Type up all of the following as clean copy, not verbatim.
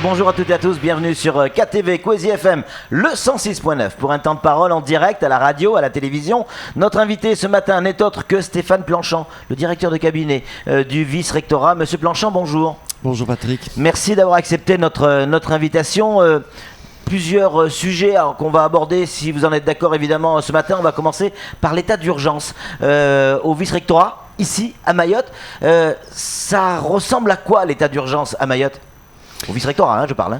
Bonjour à toutes et à tous, bienvenue sur KTV Kwezi FM, le 106.9 pour un temps de parole en direct à la radio, à la télévision. Notre invité ce matin n'est autre que Stéphane Planchamp, le directeur de cabinet du vice-rectorat. Monsieur Planchamp, bonjour. Bonjour Patrick. Merci d'avoir accepté notre invitation. Plusieurs sujets qu'on va aborder, si vous en êtes d'accord évidemment, ce matin. On va commencer par l'état d'urgence au vice-rectorat, ici à Mayotte. Ça ressemble à quoi l'état d'urgence à Mayotte ? Au vice-rectorat, je parle.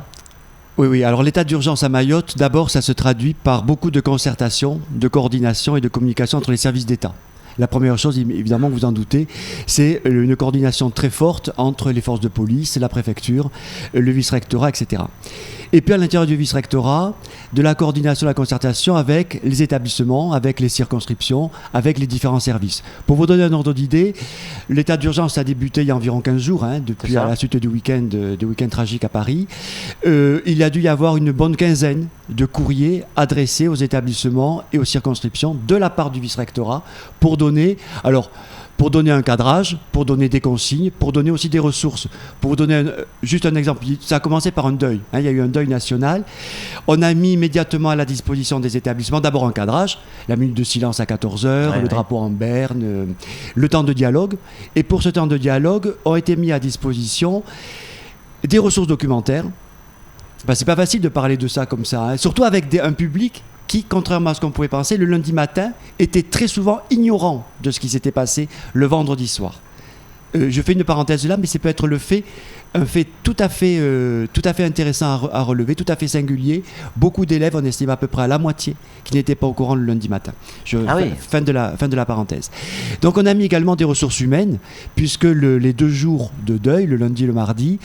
Oui. Alors l'état d'urgence à Mayotte, d'abord, ça se traduit par beaucoup de concertation, de coordination et de communication entre les services d'État. La première chose, évidemment, vous en doutez, c'est une coordination très forte entre les forces de police, la préfecture, le vice-rectorat, etc. Et puis à l'intérieur du vice-rectorat, de la coordination, la concertation avec les établissements, avec les circonscriptions, avec les différents services. Pour vous donner un ordre d'idée, l'état d'urgence a débuté il y a environ 15 jours, depuis à la suite du week-end tragique à Paris. Il a dû y avoir une bonne quinzaine de courriers adressés aux établissements et aux circonscriptions de la part du vice-rectorat pour donner un cadrage, pour donner des consignes, pour donner aussi des ressources. Pour vous donner juste un exemple, ça a commencé par un deuil. Il y a eu un deuil national. On a mis immédiatement à la disposition des établissements d'abord un cadrage, la minute de silence à 14h, le drapeau en berne, le temps de dialogue. Et pour ce temps de dialogue, ont été mis à disposition des ressources documentaires. C'est pas facile de parler de ça comme ça, surtout avec un public qui, contrairement à ce qu'on pouvait penser, le lundi matin, était très souvent ignorant de ce qui s'était passé le vendredi soir. Je fais une parenthèse là, mais ça peut être un fait tout à fait intéressant à relever, tout à fait singulier. Beaucoup d'élèves, on estime à peu près à la moitié, qui n'étaient pas au courant le lundi matin. Fin de la parenthèse. Donc on a mis également des ressources humaines, puisque les 2 jours de deuil, le lundi et le mardi,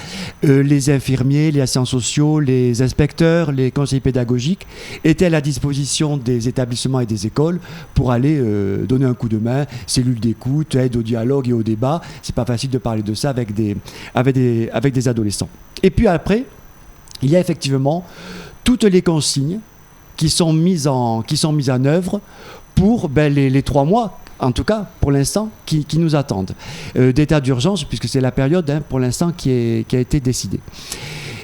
les infirmiers, les assistants sociaux, les inspecteurs, les conseillers pédagogiques étaient à la disposition des établissements et des écoles pour aller donner un coup de main, cellules d'écoute, aide au dialogue et au débat. C'est pas facile de parler de ça avec des adolescents. Et puis après, il y a effectivement toutes les consignes qui sont mises en œuvre pour les 3 mois, en tout cas pour l'instant, qui nous attendent. D'état d'urgence, puisque c'est la période pour l'instant qui a été décidée.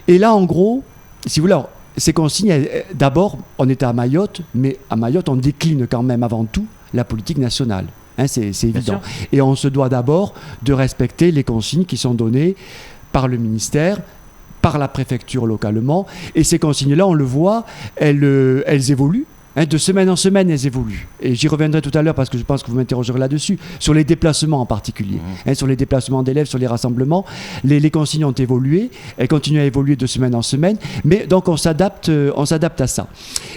Et là, en gros, si vous voulez, ces consignes, d'abord, on était à Mayotte, mais à Mayotte, on décline quand même avant tout la politique nationale. C'est évident. Et on se doit d'abord de respecter les consignes qui sont données par le ministère, par la préfecture localement. Et ces consignes-là, on le voit, elles évoluent. De semaine en semaine, elles évoluent. Et j'y reviendrai tout à l'heure parce que je pense que vous m'interrogerez là-dessus, sur les déplacements en particulier. Sur les déplacements d'élèves, sur les rassemblements. Les consignes ont évolué, elles continuent à évoluer de semaine en semaine. Mais donc on s'adapte à ça.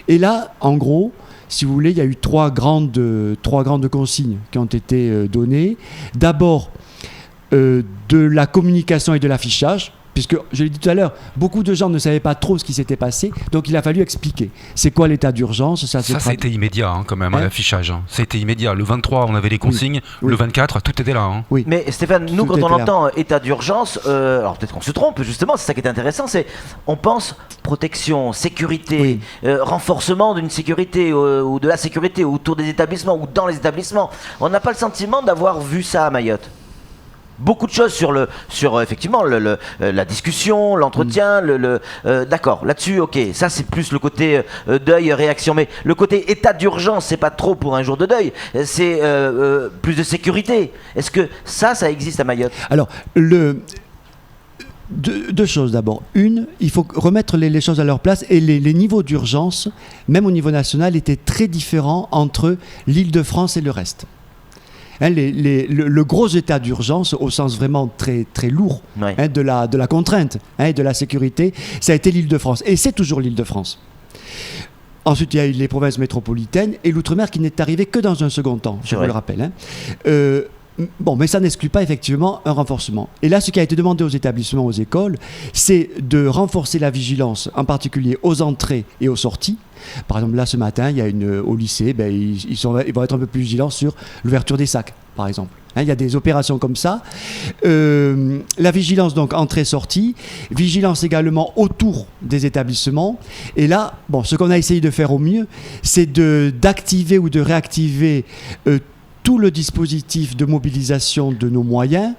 Et là, en gros, si vous voulez, il y a eu 3 grandes consignes qui ont été données. D'abord, de la communication et de l'affichage, puisque, je l'ai dit tout à l'heure, beaucoup de gens ne savaient pas trop ce qui s'était passé, donc il a fallu expliquer. C'est quoi l'état d'urgence ? Ça a été immédiat quand même, l'affichage. Ça a été immédiat. Le 23, on avait les consignes. Oui. Le 24, tout était là. Oui. Mais Stéphane, nous, quand on entend état d'urgence, alors peut-être qu'on se trompe, justement, c'est ça qui est intéressant, on pense protection, sécurité, renforcement d'une sécurité ou de la sécurité autour des établissements ou dans les établissements. On n'a pas le sentiment d'avoir vu ça à Mayotte. Beaucoup de choses sur effectivement la discussion, l'entretien, d'accord, là-dessus, ok, ça c'est plus le côté deuil, réaction, mais le côté état d'urgence, c'est pas trop pour un jour de deuil, c'est plus de sécurité. Est-ce que ça existe à Mayotte ? Alors, deux choses d'abord. Une, il faut remettre les choses à leur place et les niveaux d'urgence, même au niveau national, étaient très différents entre l'Île-de-France et le reste. Le gros état d'urgence, au sens vraiment très, très lourd de la contrainte et de la sécurité, ça a été l'Île-de-France. Et c'est toujours l'Île-de-France. Ensuite, il y a eu les provinces métropolitaines et l'outre-mer qui n'est arrivé que dans un second temps, je vous le rappelle. Mais ça n'exclut pas effectivement un renforcement. Et là, ce qui a été demandé aux établissements, aux écoles, c'est de renforcer la vigilance, en particulier aux entrées et aux sorties. Par exemple, là, ce matin, il y a au lycée, ils vont être un peu plus vigilants sur l'ouverture des sacs, par exemple. Il y a des opérations comme ça. La vigilance, donc, entrée-sortie. Vigilance également autour des établissements. Et là, ce qu'on a essayé de faire au mieux, c'est d'activer ou de réactiver tout le dispositif de mobilisation de nos moyens.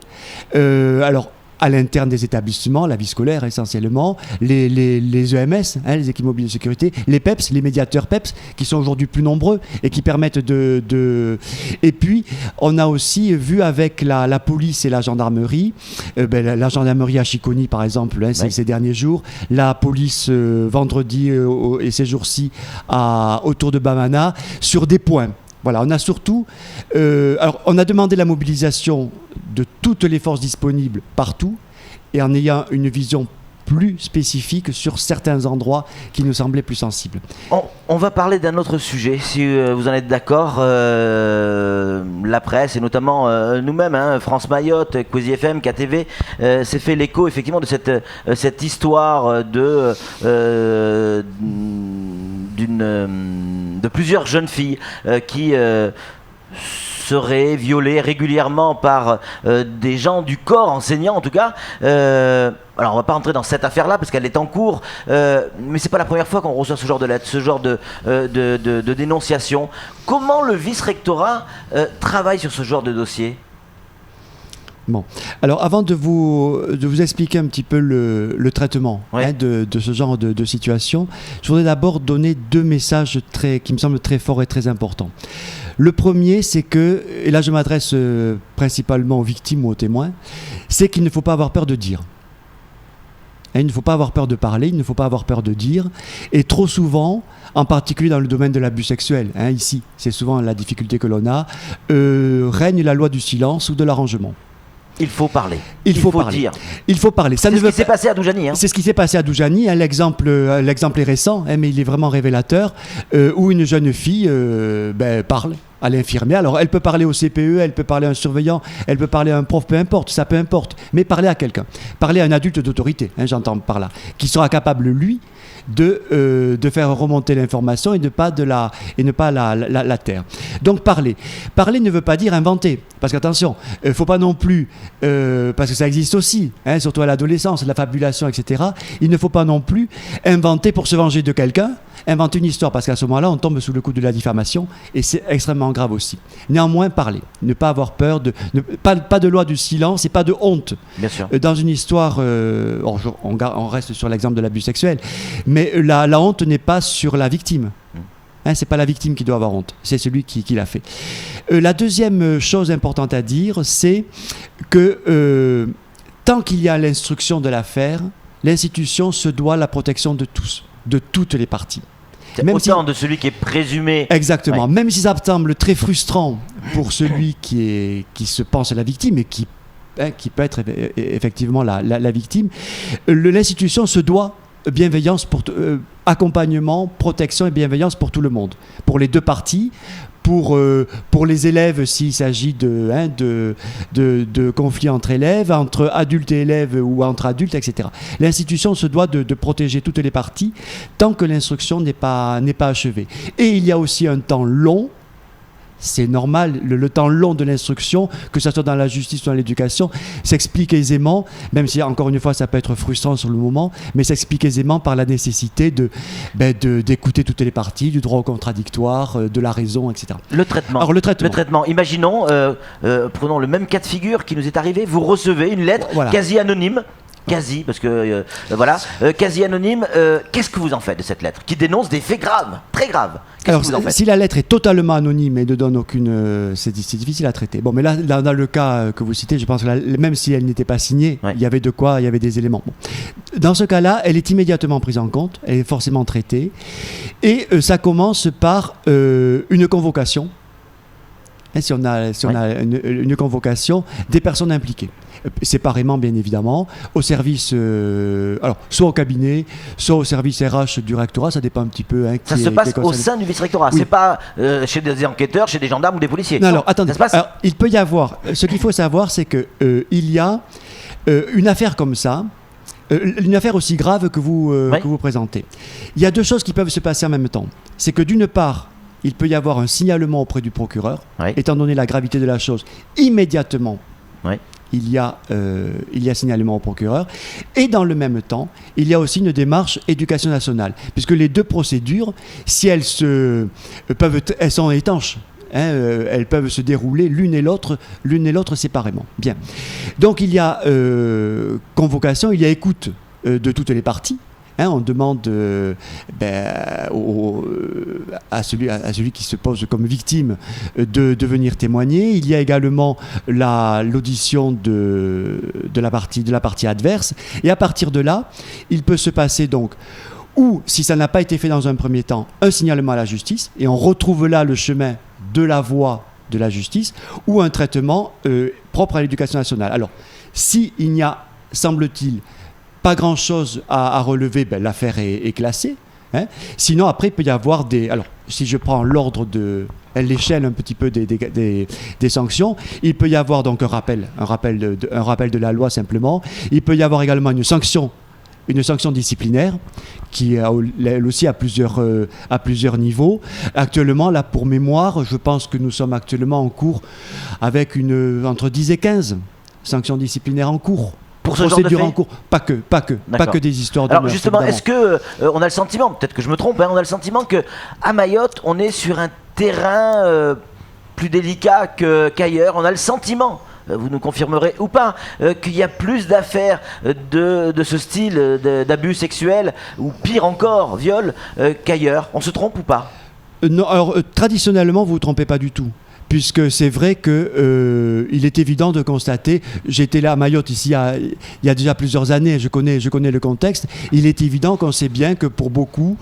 Alors, à l'interne des établissements, la vie scolaire essentiellement, les EMS, les équipes mobiles de sécurité, les PEPS, les médiateurs PEPS, qui sont aujourd'hui plus nombreux et qui permettent de... Et puis, on a aussi vu avec la police et la gendarmerie, la gendarmerie à Chiconi par exemple, ces derniers jours, la police vendredi et ces jours-ci autour de Bamana, sur des points. Voilà, on a surtout... alors, on a demandé la mobilisation de toutes les forces disponibles partout et en ayant une vision plus spécifique sur certains endroits qui nous semblaient plus sensibles. On va parler d'un autre sujet, si vous en êtes d'accord. La presse, et notamment nous-mêmes, France Mayotte, Kwezi FM, KTV, s'est fait l'écho effectivement de cette histoire de plusieurs jeunes filles qui seraient violées régulièrement par des gens du corps enseignant en tout cas. Alors on va pas rentrer dans cette affaire-là parce qu'elle est en cours, mais c'est pas la première fois qu'on reçoit ce genre de lettre, ce genre de dénonciation. Comment le vice-rectorat travaille sur ce genre de dossier ? Bon, alors avant de vous expliquer un petit peu le traitement de ce genre de situation, je voudrais d'abord donner deux messages qui me semblent très forts et très importants. Le premier, c'est que, et là je m'adresse principalement aux victimes ou aux témoins, c'est qu'il ne faut pas avoir peur de dire. Il ne faut pas avoir peur de parler, il ne faut pas avoir peur de dire. Et trop souvent, en particulier dans le domaine de l'abus sexuel, ici, c'est souvent la difficulté que l'on a, règne la loi du silence ou de l'arrangement. Il faut parler. Il faut dire. Il faut parler. C'est ce qui s'est passé à Doujani. C'est ce qui s'est passé à Doujani. L'exemple est récent, mais il est vraiment révélateur, où une jeune fille parle à l'infirmière. Alors, elle peut parler au CPE, elle peut parler à un surveillant, elle peut parler à un prof, peu importe, ça peu importe. Mais parler à quelqu'un. Parler à un adulte d'autorité, j'entends par là, qui sera capable, lui, de faire remonter l'information et ne pas la taire. Donc parler. Parler ne veut pas dire inventer. Parce qu'attention, il ne faut pas non plus, parce que ça existe aussi, surtout à l'adolescence, la fabulation, etc. Il ne faut pas non plus inventer pour se venger de quelqu'un, inventer une histoire, parce qu'à ce moment-là, on tombe sous le coup de la diffamation, et c'est extrêmement grave aussi. Néanmoins, parler. Ne pas avoir peur, pas de loi du silence et pas de honte. Bien sûr. Dans une histoire, on reste sur l'exemple de l'abus sexuel, mais la honte n'est pas sur la victime. C'est pas la victime qui doit avoir honte, c'est celui qui l'a fait. La deuxième chose importante à dire, c'est que tant qu'il y a l'instruction de l'affaire, l'institution se doit la protection de tous, de toutes les parties. Même autant de celui qui est présumé. Exactement. Ouais. Même si ça semble très frustrant pour celui qui se pense la victime et qui peut être effectivement la victime, l'institution se doit bienveillance accompagnement, protection et bienveillance pour tout le monde, pour les deux parties, pour les élèves s'il s'agit de conflits entre élèves, entre adultes et élèves ou entre adultes, etc. L'institution se doit de protéger toutes les parties tant que l'instruction n'est pas achevée. Et il y a aussi un temps long. C'est normal, le temps long de l'instruction, que ce soit dans la justice ou dans l'éducation, s'explique aisément, même si encore une fois ça peut être frustrant sur le moment, mais s'explique aisément par la nécessité d'écouter toutes les parties, du droit au contradictoire, de la raison, etc. Le traitement. Alors, le traitement. Imaginons, prenons le même cas de figure qui nous est arrivé, vous recevez une lettre quasi anonyme. Quasi, parce que quasi anonyme, qu'est-ce que vous en faites de cette lettre qui dénonce des faits graves, très graves? Alors, si la lettre est totalement anonyme et ne donne aucune... c'est difficile à traiter. Bon, mais là, dans le cas que vous citez, je pense que même si elle n'était pas signée, il y avait de quoi, il y avait des éléments. Bon. Dans ce cas-là, elle est immédiatement prise en compte, elle est forcément traitée, et ça commence par une convocation. Si on a une convocation des personnes impliquées, séparément bien évidemment, au service, soit au cabinet, soit au service RH du rectorat, ça dépend un petit peu. Ça se passe au sein du vice-rectorat, c'est pas chez des enquêteurs, chez des gendarmes ou des policiers. Non, alors attendez, il peut y avoir, ce qu'il faut savoir, c'est que il y a une affaire comme ça, une affaire aussi grave que vous présentez. Il y a deux choses qui peuvent se passer en même temps. C'est que d'une part, il peut y avoir un signalement auprès du procureur, étant donné la gravité de la chose, immédiatement, il y a signalement au procureur, et dans le même temps, il y a aussi une démarche éducation nationale, puisque les deux procédures, si elles sont étanches, elles peuvent se dérouler l'une et l'autre séparément. Bien. Donc il y a convocation, il y a écoute de toutes les parties. On demande à celui qui se pose comme victime de venir témoigner. Il y a également l'audition de la partie adverse. Et à partir de là, il peut se passer donc, ou si ça n'a pas été fait dans un premier temps, un signalement à la justice, et on retrouve là le chemin de la voie de la justice, ou un traitement propre à l'éducation nationale. Alors, s'il n'y a, semble-t-il, pas grand-chose à relever, l'affaire est classée. Sinon, après, il peut y avoir des... Alors, si je prends l'ordre l'échelle un petit peu des sanctions, il peut y avoir donc un rappel de la loi simplement. Il peut y avoir également une sanction disciplinaire qui elle aussi à plusieurs niveaux. Actuellement, là, pour mémoire, je pense que nous sommes actuellement en cours avec entre 10 et 15 sanctions disciplinaires en cours. Pour ce genre de fait ? En cours, pas que des histoires de meurtre. Alors justement, évidemment. est-ce que on a le sentiment, peut-être que je me trompe, on a le sentiment que à Mayotte, on est sur un terrain plus délicat qu'ailleurs. On a le sentiment, vous nous confirmerez ou pas, qu'il y a plus d'affaires de ce style d'abus sexuels ou pire encore, viol, qu'ailleurs. On se trompe ou pas ? Non, alors traditionnellement, vous ne vous trompez pas du tout. Puisque c'est vrai qu'il est évident de constater, j'étais là à Mayotte ici il y a déjà plusieurs années, je connais le contexte, il est évident qu'on sait bien que pour beaucoup,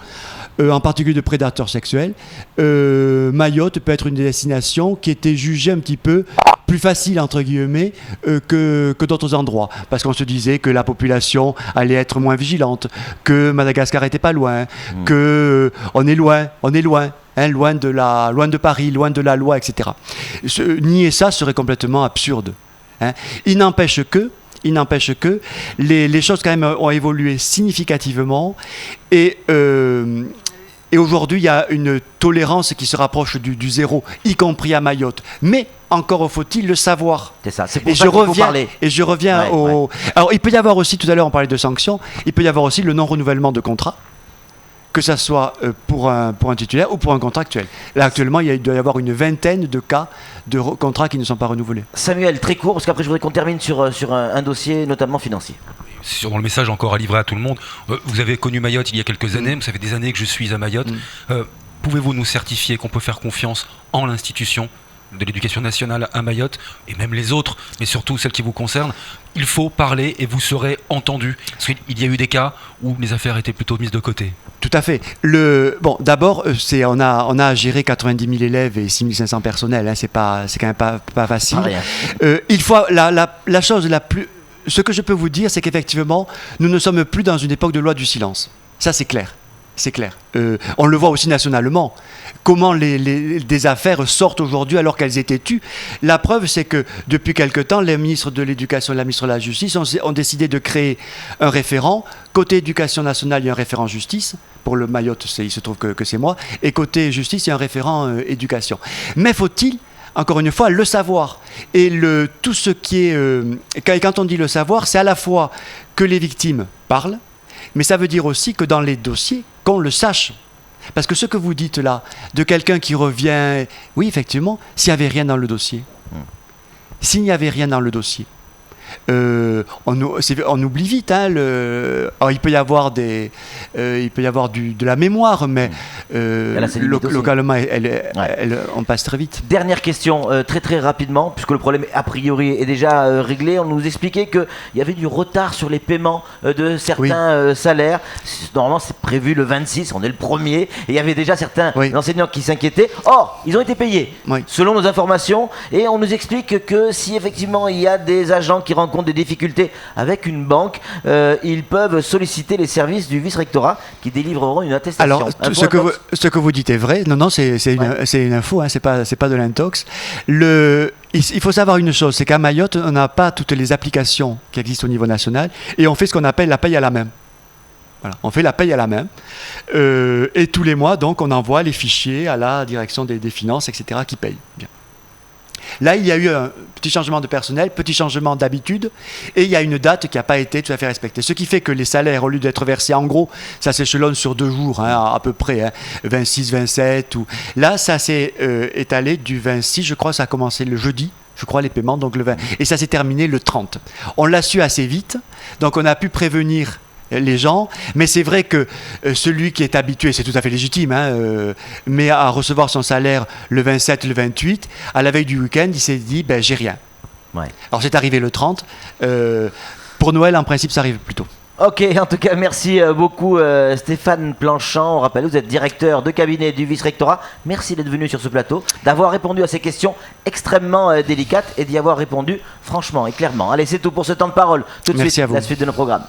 en particulier de prédateurs sexuels, Mayotte peut être une destination qui était jugée un petit peu plus facile entre guillemets que d'autres endroits, parce qu'on se disait que la population allait être moins vigilante, que Madagascar était pas loin, que on est loin, loin de Paris, loin de la loi, etc. Nier ça serait complètement absurde. Il n'empêche que les choses quand même ont évolué significativement et aujourd'hui il y a une tolérance qui se rapproche du zéro, y compris à Mayotte. Mais encore faut-il le savoir. C'est ça, c'est pour ça qu'il faut parler. Et je reviens au... Alors il peut y avoir aussi, tout à l'heure on parlait de sanctions, il peut y avoir aussi le non-renouvellement de contrat, que ça soit pour un titulaire ou pour un contractuel. Là, actuellement, il doit y avoir une vingtaine de cas de contrats qui ne sont pas renouvelés. Samuel, très court, parce qu'après, je voudrais qu'on termine sur un dossier, notamment financier. Sur le message encore à livrer à tout le monde. Vous avez connu Mayotte il y a quelques années, ça fait des années que je suis à Mayotte. Pouvez-vous nous certifier qu'on peut faire confiance en l'institution de l'éducation nationale à Mayotte, et même les autres, mais surtout celles qui vous concernent? Il faut parler et vous serez entendu. Parce qu'il y a eu des cas où les affaires étaient plutôt mises de côté. Tout à fait. Bon, d'abord, on a à gérer 90 000 élèves et 6 500 personnels. C'est quand même pas facile. Il faut la chose la plus... Ce que je peux vous dire, c'est qu'effectivement, nous ne sommes plus dans une époque de loi du silence. Ça, c'est clair. C'est clair. On le voit aussi nationalement. Comment des affaires sortent aujourd'hui alors qu'elles étaient tues. La preuve, c'est que depuis quelque temps, les ministres de l'Éducation et la ministre de la Justice ont décidé de créer un référent. Côté Éducation nationale, il y a un référent justice. Pour le Mayotte, il se trouve que c'est moi. Et côté justice, il y a un référent éducation. Mais faut-il, encore une fois, le savoir. Et tout ce qui est... quand on dit le savoir, c'est à la fois que les victimes parlent, mais ça veut dire aussi que dans les dossiers, qu'on le sache. Parce que ce que vous dites là, de quelqu'un qui revient... Oui, effectivement, s'il n'y avait rien dans le dossier. S'il n'y avait rien dans le dossier. On oublie vite. Alors, il peut y avoir de la mémoire, mais localement, on passe très vite. Dernière question, très très rapidement, puisque le problème a priori est déjà réglé. On nous expliquait qu'il y avait du retard sur les paiements de certains salaires. Normalement, c'est prévu le 26, on est le 1er, et il y avait déjà certains enseignants qui s'inquiétaient. Or, ils ont été payés, selon nos informations, et on nous explique que si effectivement il y a des agents qui rencontrent des difficultés avec une banque, ils peuvent solliciter les services du vice-rectorat qui délivreront une attestation. Alors, ce que vous dites est vrai. Non, c'est une info, c'est pas de l'intox. Il faut savoir une chose, c'est qu'à Mayotte, on n'a pas toutes les applications qui existent au niveau national, et on fait ce qu'on appelle la paye à la main. Voilà, on fait la paye à la main, et tous les mois, donc, on envoie les fichiers à la direction des finances, etc., qui payent. Bien. Là, il y a eu un petit changement de personnel, petit changement d'habitude, et il y a une date qui n'a pas été tout à fait respectée. Ce qui fait que les salaires, au lieu d'être versés en gros, ça s'échelonne sur 2 jours, hein, à peu près, hein, 26, 27. Là, ça s'est étalé du 26, je crois, ça a commencé le jeudi. Je crois les paiements, donc le 20. Et ça s'est terminé le 30. On l'a su assez vite, donc on a pu prévenir les gens, mais c'est vrai que celui qui est habitué, c'est tout à fait légitime, hein, mais à recevoir son salaire le 27, le 28, à la veille du week-end, il s'est dit, ben j'ai rien. Ouais. Alors c'est arrivé le 30. Pour Noël, en principe, ça arrive plus tôt. Ok, en tout cas, merci beaucoup Stéphane Planchant. On rappelle, vous êtes directeur de cabinet du vice-rectorat. Merci d'être venu sur ce plateau, d'avoir répondu à ces questions extrêmement délicates et d'y avoir répondu franchement et clairement. Allez, c'est tout pour ce temps de parole. Tout de Merci suite, à vous. la suite de nos programmes.